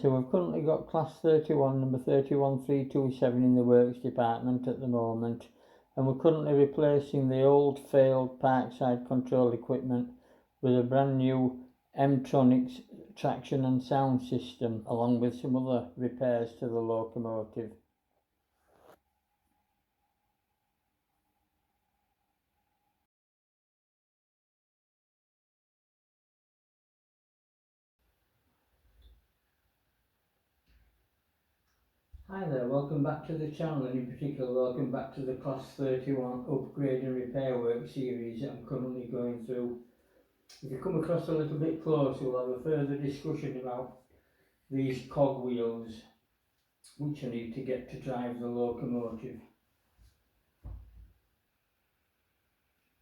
So we've currently got class 31, number 31327 in the works department at the moment, and we're currently replacing the old failed parkside control equipment with a brand new M-Tronics traction and sound system, along with some other repairs to the locomotive. Hi there, welcome back to the channel, and in particular welcome back to the class 31 upgrade and repair work series that I'm currently going through. If you come across a little bit closer, we'll have a further discussion about these cog wheels which I need to get to drive the locomotive.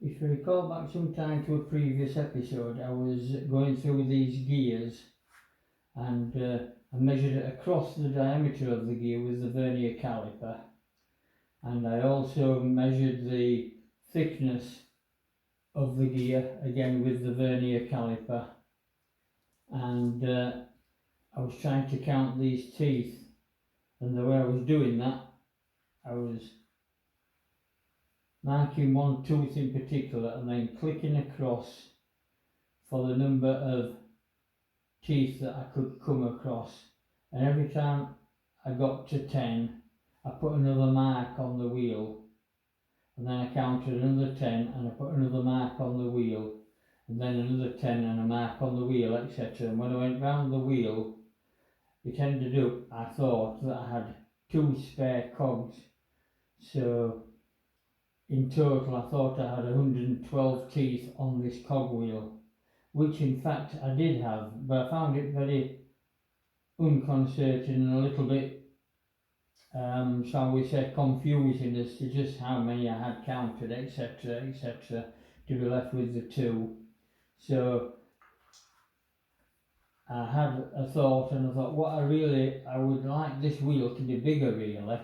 If you recall back some time to a previous episode, I was going through these gears and I measured it across the diameter of the gear with the vernier caliper, and I also measured the thickness of the gear again with the vernier caliper, and I was trying to count these teeth, and the way I was doing that, I was marking one tooth in particular and then clicking across for the number of teeth that I could come across, and every time I got to 10 I put another mark on the wheel, and then I counted another 10 and I put another mark on the wheel, and then another 10 and a mark on the wheel, etc. And when I went round the wheel, it ended up, I thought, that I had 2 spare cogs, so in total I thought I had 112 teeth on this cog wheel, which in fact I did have, but I found it very unconcerting and a little bit, shall we say, confusing as to just how many I had counted, etc., etc., to be left with the 2. So I had a thought, and I thought I would like this wheel to be bigger really,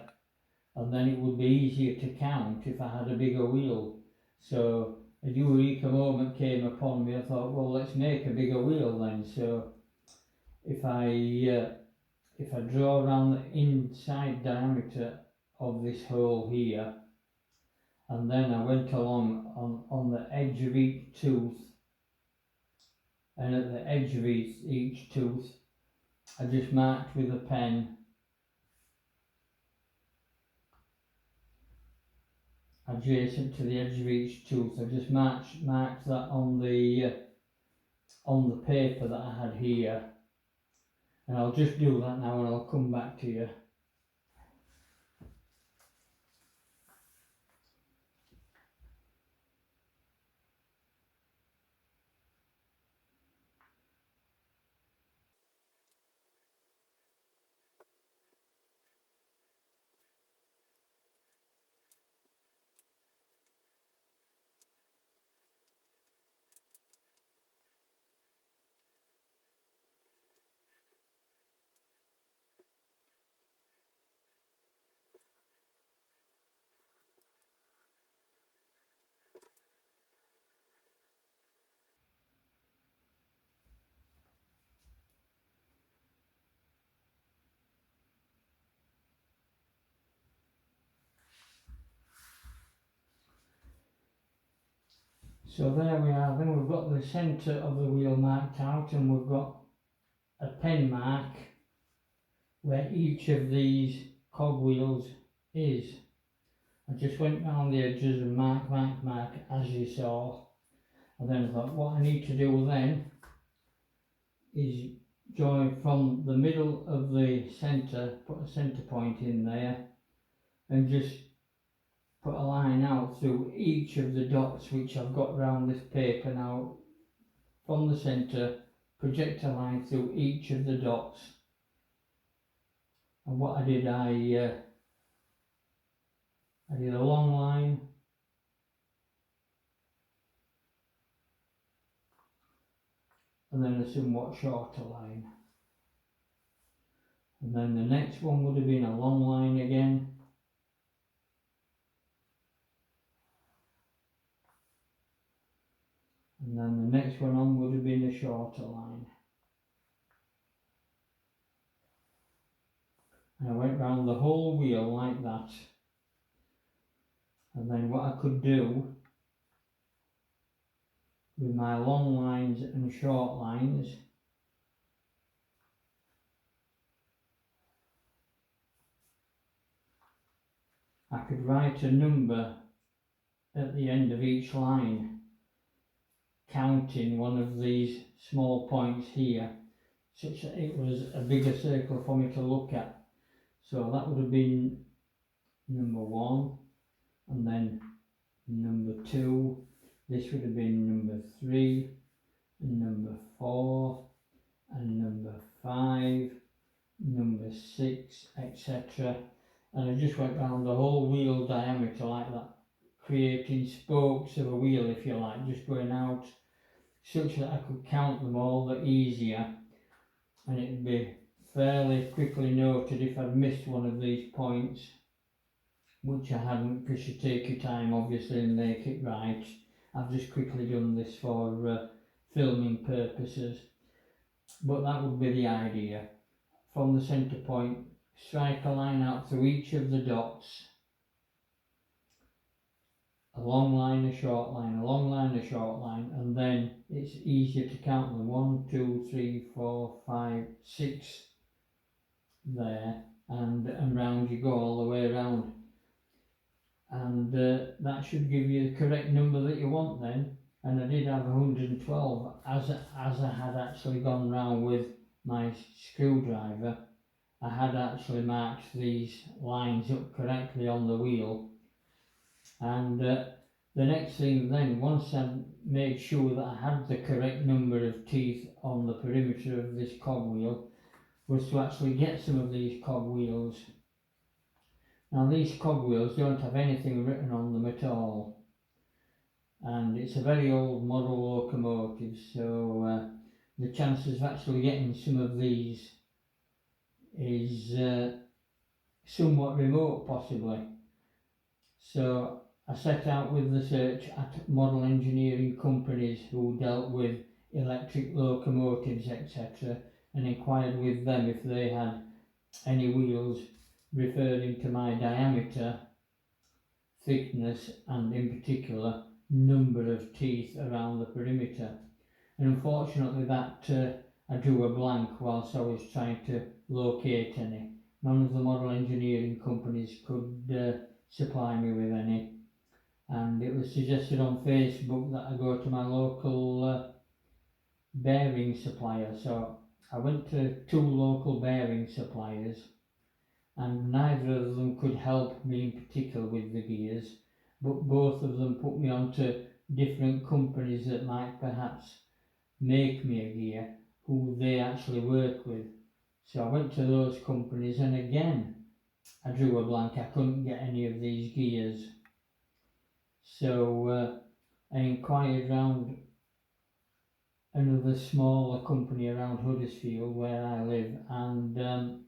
and then it would be easier to count if I had a bigger wheel. So a eureka moment came upon me. I thought, well, let's make a bigger wheel then. So if I draw around the inside diameter of this hole here, and then I went along on the edge of each tooth, and at the edge of each tooth I just marked with a pen adjacent to the edge of each tooth. I just marked that on the paper that I had here, and I'll just do that now and I'll come back to you. So there we are. Then we've got the centre of the wheel marked out, and we've got a pen mark where each of these cog wheels is. I just went round the edges and mark as you saw, and then I thought what I need to do then is join from the middle of the centre, put a centre point in there, and just put a line out through each of the dots which I've got round this paper now. From the centre, project a line through each of the dots, and what I did, I did a long line, and then a somewhat shorter line, and then the next one would have been a long line again, and then the next one on would have been a shorter line. and I went round the whole wheel like that. And then what I could do with my long lines and short lines, I could write a number at the end of each line, counting one of these small points here, such that it was a bigger circle for me to look at. So that would have been number 1, and then number 2, this would have been number 3, and number 4, and number 5, number 6, etc. And I just went round the whole wheel diameter like that, creating spokes of a wheel, if you like, just going out, such that I could count them all the easier, and it would be fairly quickly noted if I'd missed one of these points, which I hadn't, because you take your time obviously and make it right. I've just quickly done this for filming purposes, but that would be the idea. From the centre point, strike a line out through each of the dots, a long line, a short line, a long line, a short line, and then it's easier to count them. 1, 2, 3, 4, 5, 6 there, and round you go all the way around. And that should give you the correct number that you want then. And I did have 112 as I had actually gone round with my screwdriver. I had actually marked these lines up correctly on the wheel, and the next thing then, once I made sure that I had the correct number of teeth on the perimeter of this cogwheel, was to actually get some of these cogwheels. Now these cogwheels don't have anything written on them at all, and it's a very old model locomotive, so the chances of actually getting some of these is somewhat remote possibly. So I set out with the search at model engineering companies who dealt with electric locomotives, etc., and inquired with them if they had any wheels referring to my diameter, thickness, and in particular number of teeth around the perimeter. And unfortunately that I drew a blank whilst I was trying to locate any. None of the model engineering companies could supply me with any, and it was suggested on Facebook that I go to my local bearing supplier. So I went to 2 local bearing suppliers, and neither of them could help me in particular with the gears, but both of them put me onto different companies that might perhaps make me a gear, who they actually work with. So I went to those companies, and again I drew a blank. I couldn't get any of these gears. So I inquired round another smaller company around Huddersfield where I live, and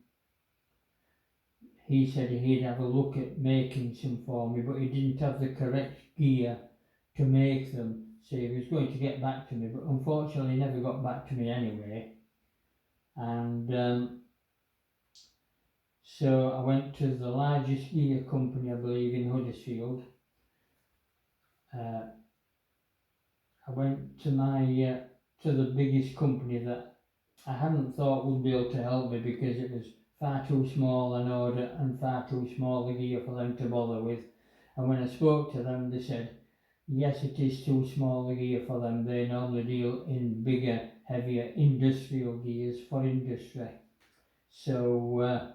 he said he'd have a look at making some for me, but he didn't have the correct gear to make them. So he was going to get back to me, but unfortunately he never got back to me anyway. And so I went to the largest gear company, I believe, in Huddersfield. I went to to the biggest company that I hadn't thought would be able to help me, because it was far too small an order and far too small a gear for them to bother with. And when I spoke to them, they said, yes, it is too small a gear for them. They normally deal in bigger, heavier industrial gears for industry. So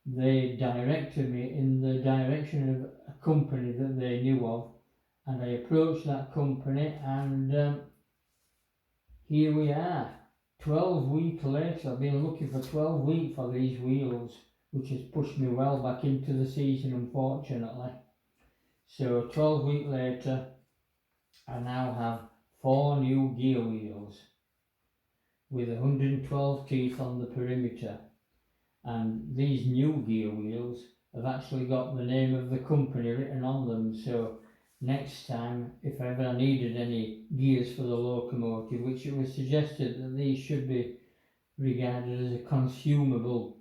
they directed me in the direction of a company that they knew of, and I approached that company, and here we are. 12 weeks later. I've been looking for 12 weeks for these wheels, which has pushed me well back into the season, unfortunately. So 12 weeks later, I now have 4 new gear wheels with 112 teeth on the perimeter, and these new gear wheels have actually got the name of the company written on them. So next time, if ever I needed any gears for the locomotive, which it was suggested that these should be regarded as a consumable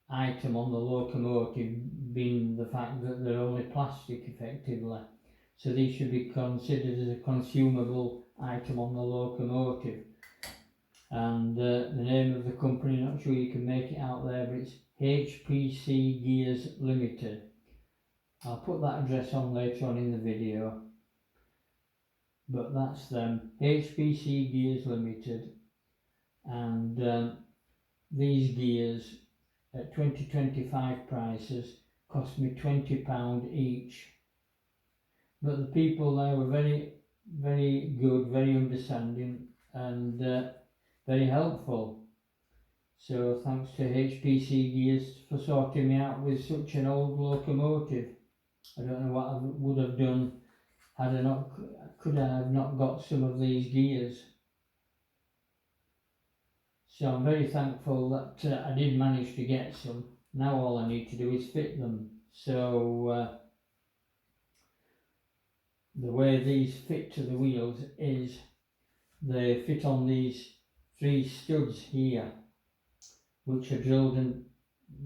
item on the locomotive, being the fact that they're only plastic effectively. So these should be considered as a consumable item on the locomotive. And the name of the company, not sure you can make it out there, but it's HPC Gears Limited. I'll put that address on later on in the video. But that's them, HPC Gears Limited. And these gears at 2025 prices cost me £20 each. But the people there were very, very good, very understanding, and very helpful. So thanks to HPC Gears for sorting me out with such an old locomotive. I don't know what I would have done had I not, could I have not got some of these gears. So I'm very thankful that I did manage to get some. Now all I need to do is fit them. So the way these fit to the wheels is they fit on these 3 studs here, which are drilled in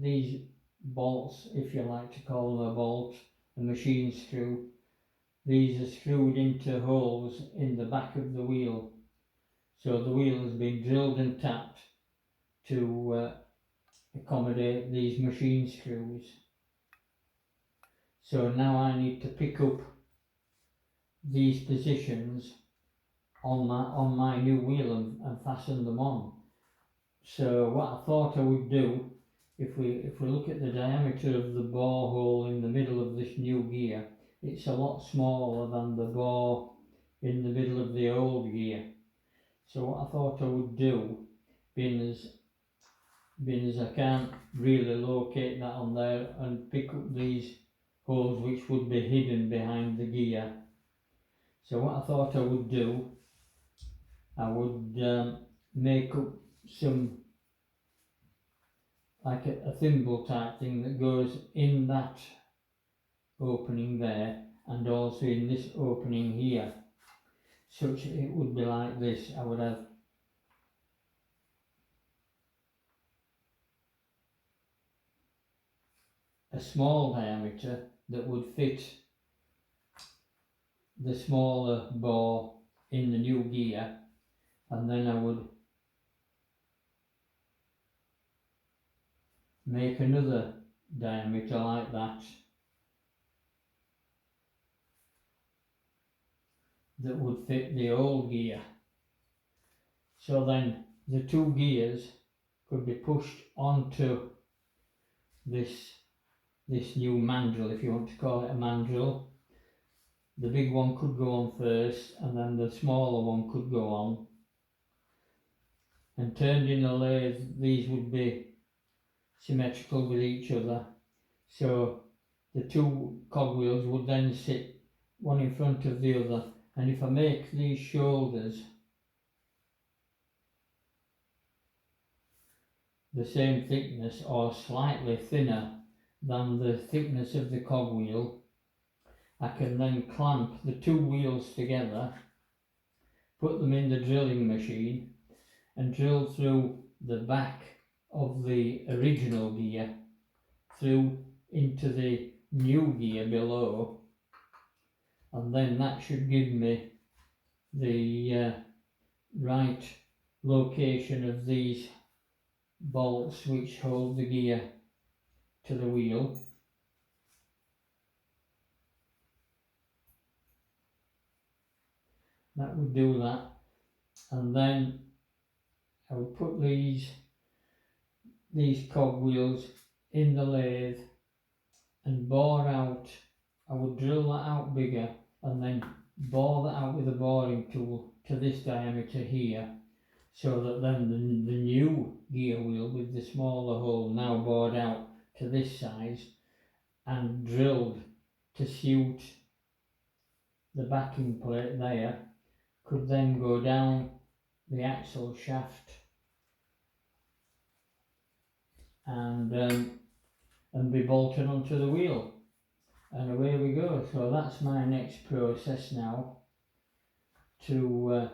these bolts, if you like to call them a bolt, a machine screw. These are screwed into holes in the back of the wheel. So the wheel has been drilled and tapped to accommodate these machine screws. So now I need to pick up these positions on my new wheel and fasten them on. So what I thought I would do, if we look at the diameter of the bore hole in the middle of this new gear, it's a lot smaller than the bore in the middle of the old gear. So what I thought I would do, being as I can't really locate that on there, and pick up these holes which would be hidden behind the gear. So what I thought I would do, I would make up some, like a thimble type thing that goes in that opening there and also in this opening here, such that it would be like this. I would have a small diameter that would fit the smaller bore in the new gear, and then I would make another diameter like that would fit the old gear. So then the 2 gears could be pushed onto this new mandrel, if you want to call it a mandrel. The big one could go on first, and then the smaller one could go on. And turned in the lathe, these would be symmetrical with each other. So the 2 cogwheels would then sit one in front of the other. And if I make these shoulders the same thickness or slightly thinner than the thickness of the cogwheel, I can then clamp the 2 wheels together, put them in the drilling machine and drill through the back of the original gear through into the new gear below, and then that should give me the right location of these bolts which hold the gear to the wheel. That would do that, and then I would put these cogwheels in the lathe and bore out. I would drill that out bigger and then bore that out with a boring tool to this diameter here, so that then the new gear wheel with the smaller hole now bored out to this size and drilled to suit the backing plate there, could then go down the axle shaft and be bolted onto the wheel, and away we go. So that's my next process now, to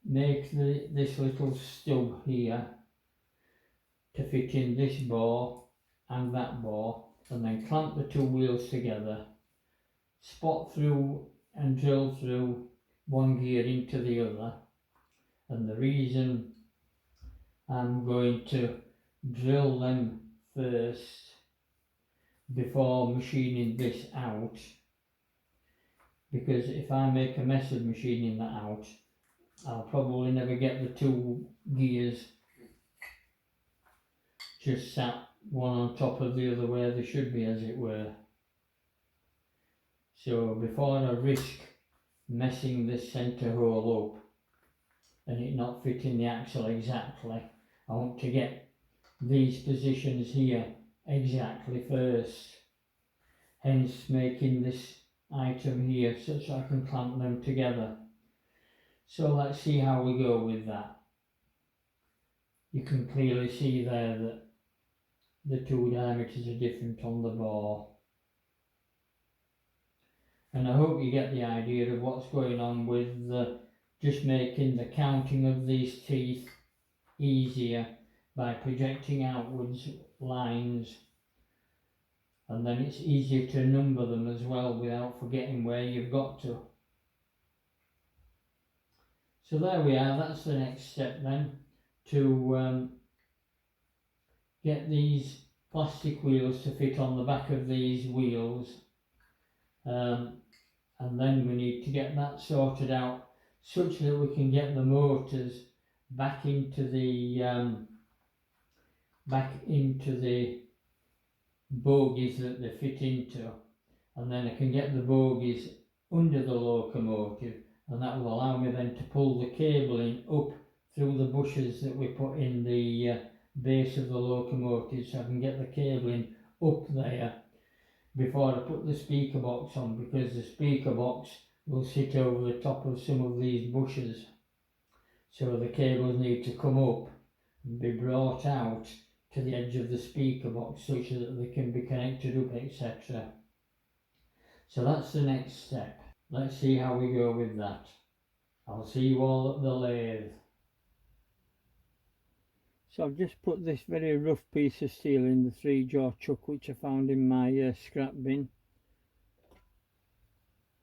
make this little stub here to fit in this bore and that bore, and then clamp the two wheels together, spot through and drill through one gear into the other. And the reason I'm going to drill them first before machining this out, because if I make a mess of machining that out, I'll probably never get the two gears just sat one on top of the other where they should be, as it were. So before I risk messing this centre hole up and it not fitting the axle exactly, I want to get these positions here exactly first, hence making this item here such I can clamp them together. So let's see how we go with that. You can clearly see there that the two diameters are different on the bore, and I hope you get the idea of what's going on with just making the counting of these teeth easier by projecting outwards lines, and then it's easier to number them as well without forgetting where you've got to. So there we are, that's the next step then, to get these plastic wheels to fit on the back of these wheels, and then we need to get that sorted out such that we can get the motors back into the bogies that they fit into, and then I can get the bogies under the locomotive, and that will allow me then to pull the cabling up through the bushes that we put in the base of the locomotive, so I can get the cabling up there before I put the speaker box on, because the speaker box will sit over the top of some of these bushes, so the cables need to come up and be brought out to the edge of the speaker box such that they can be connected up, etc. So that's the next step. Let's see how we go with that. I'll see you all at the lathe. So I've just put this very rough piece of steel in the 3-jaw chuck which I found in my scrap bin,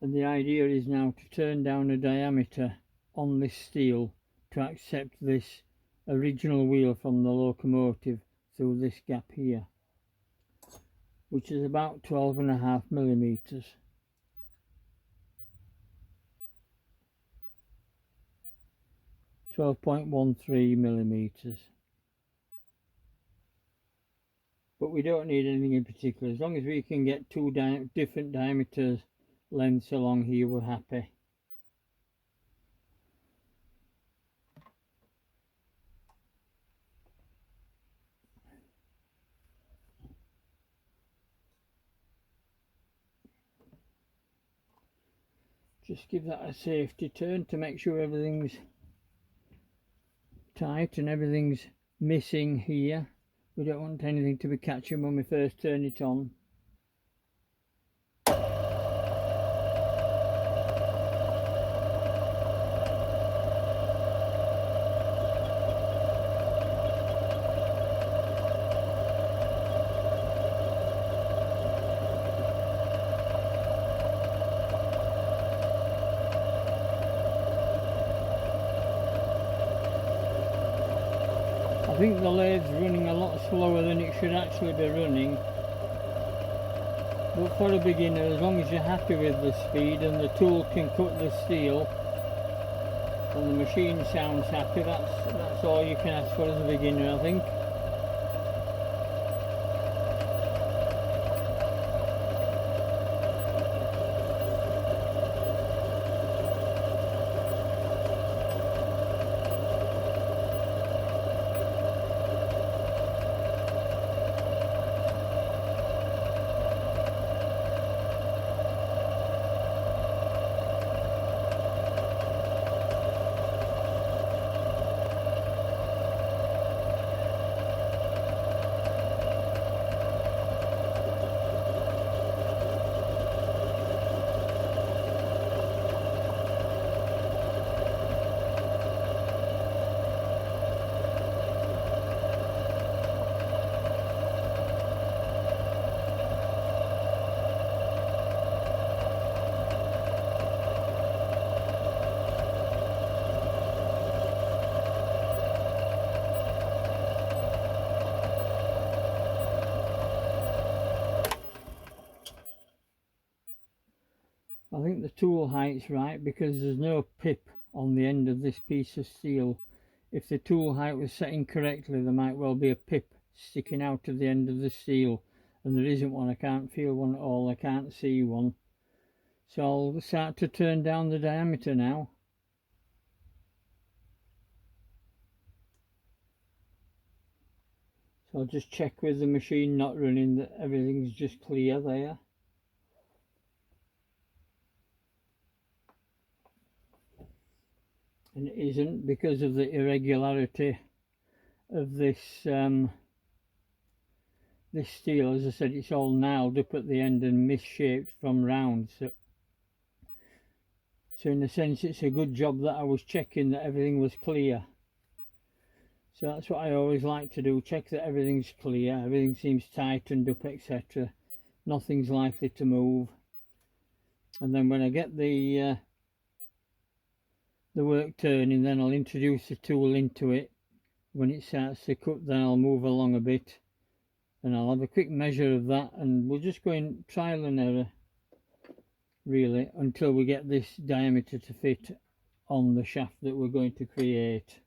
and the idea is now to turn down a diameter on this steel to accept this original wheel from the locomotive through this gap here, which is about 12.5 millimeters. (12.13 millimeters). But we don't need anything in particular. As long as we can get two different diameters lengths along here, we're happy. Just give that a safety turn to make sure everything's tight and everything's missing here. We don't want anything to be catching when we first turn it on. I think the lathe's running a lot slower than it should actually be running, but for a beginner, as long as you're happy with the speed and the tool can cut the steel and the machine sounds happy, that's all you can ask for as a beginner, I think. the tool height's right, because there's no pip on the end of this piece of steel. If the tool height was set incorrectly, there might well be a pip sticking out of the end of the steel, and there isn't one. I can't feel one at all, I can't see one. So I'll start to turn down the diameter now. So I'll just check with the machine not running that everything's just clear there. And it isn't, because of the irregularity of this this steel. As I said, it's all gnarled up at the end and misshaped from round. So in a sense, it's a good job that I was checking that everything was clear. So that's what I always like to do, check that everything's clear, everything seems tightened up, etc. Nothing's likely to move. And then when I get the work turning, then I'll introduce the tool into it. When it starts to cut, then I'll move along a bit and I'll have a quick measure of that, and we'll just go in trial and error really until we get this diameter to fit on the shaft that we're going to create.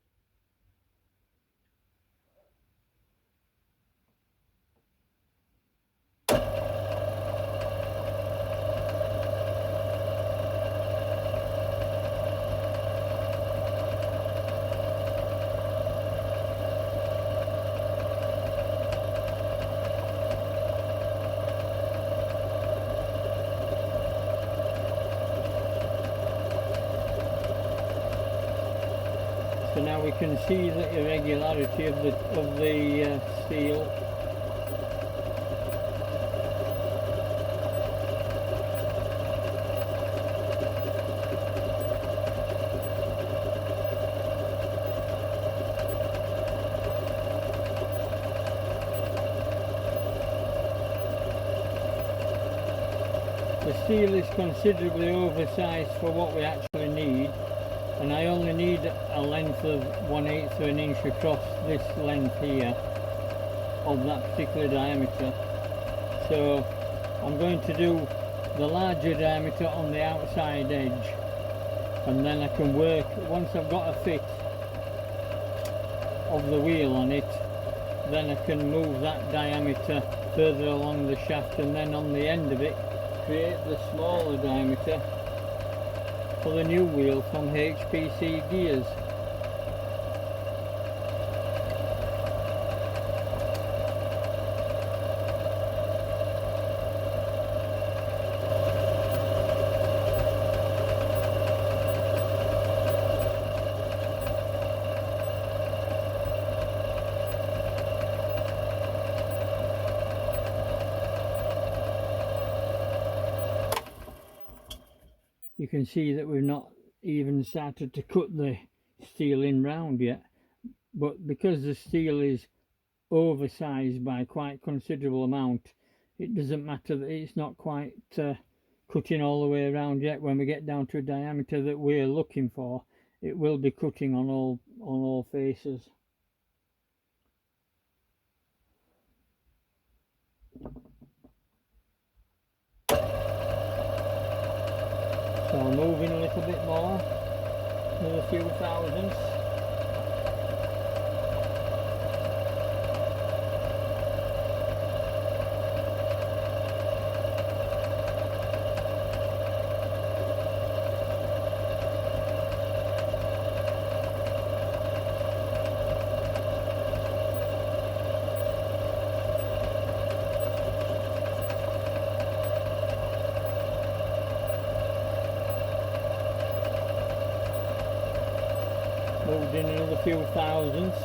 So now we can see the irregularity of the steel. The steel is considerably oversized for what we actually need. And I only need a length of 1/8 of an inch across this length here of that particular diameter. So I'm going to do the larger diameter on the outside edge, and then I can work, once I've got a fit of the wheel on it, then I can move that diameter further along the shaft, and then on the end of it create the smaller diameter for the new wheel from HPC gears. You can see that we've not even started to cut the steel in round yet, but because the steel is oversized by quite considerable amount, it doesn't matter that it's not quite cutting all the way around yet. When we get down to a diameter that we're looking for, it will be cutting on all faces. So I'll move in a little bit more, another few thousandths. Moved in another few thousandths.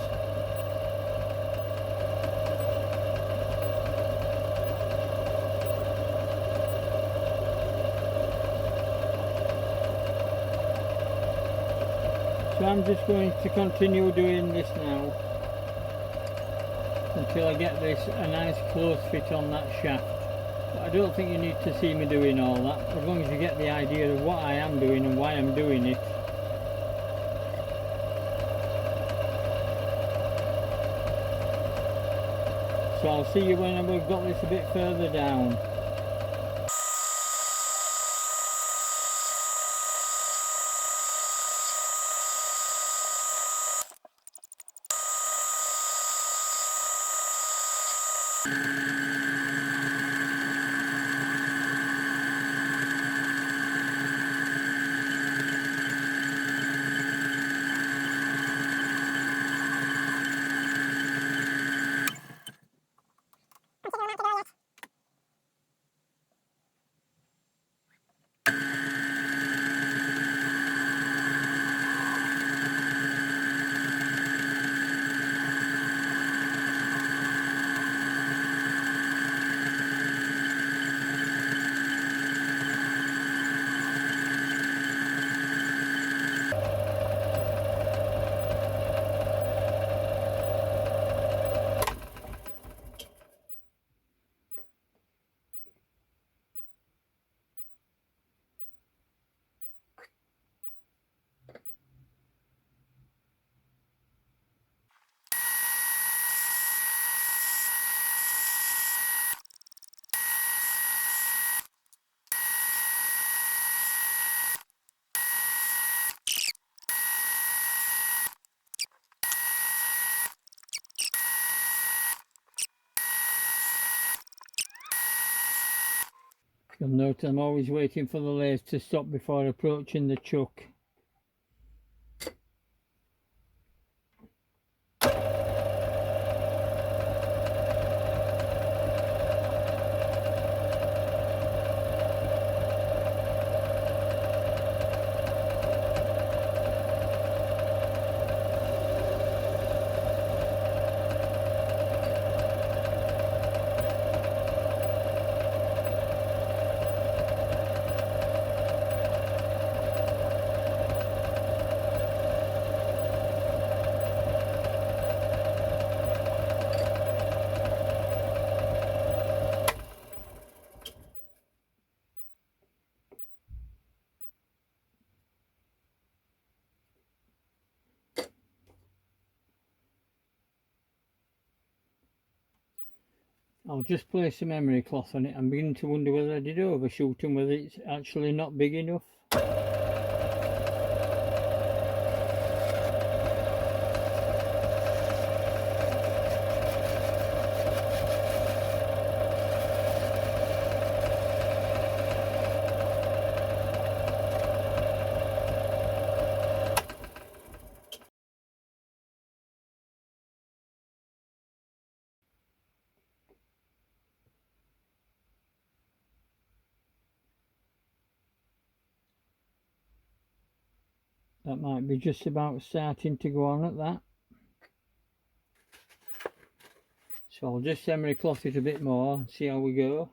So I'm just going to continue doing this now until I get this a nice close fit on that shaft. But I don't think you need to see me doing all that, as long as you get the idea of what I am doing and why I'm doing it. So I'll see you when we've got this a bit further down. You'll note I'm always waiting for the lathe to stop before approaching the chuck. I'll just place some emery cloth on it. I'm beginning to wonder whether I did overshoot and whether it's actually not big enough. That might be just about starting to go on at that. So I'll just emery cloth it a bit more and see how we go.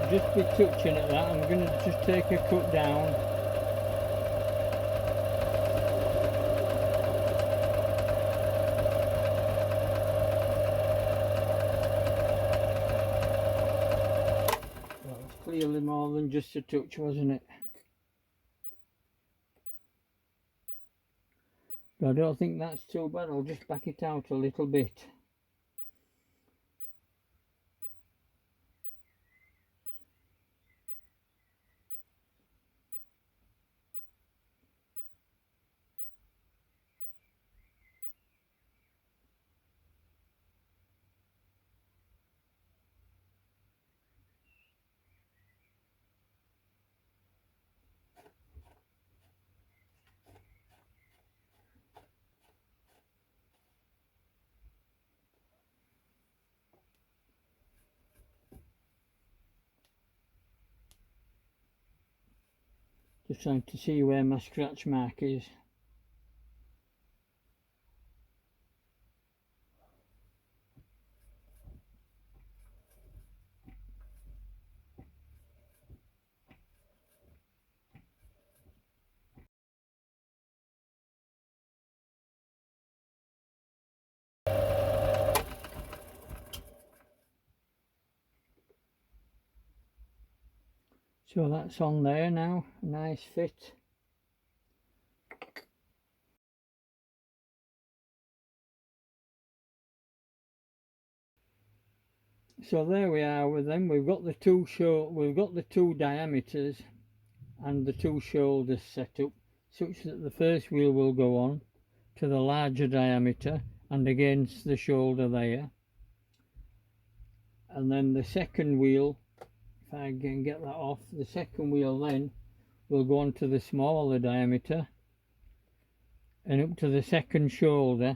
Just be touching at that. I'm going to just take a cut down. Well, it's clearly more than just a touch, wasn't it? But I don't think that's too bad. I'll just back it out a little bit. Just trying to see where my scratch mark is. So that's on there now, a nice fit. So there we are with them. We've got the two diameters and the two shoulders set up, such that the first wheel will go on to the larger diameter and against the shoulder there. And then the second wheel, if I can get that off, the second wheel then will go on to the smaller diameter and up to the second shoulder,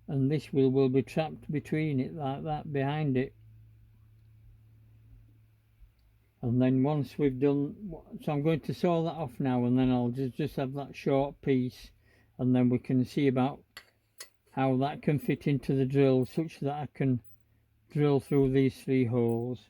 and this wheel will be trapped between it like that behind it. And then once we've done, so I'm going to saw that off now, and then I'll just have that short piece, and then we can see about how that can fit into the drill such that I can drill through these 3 holes.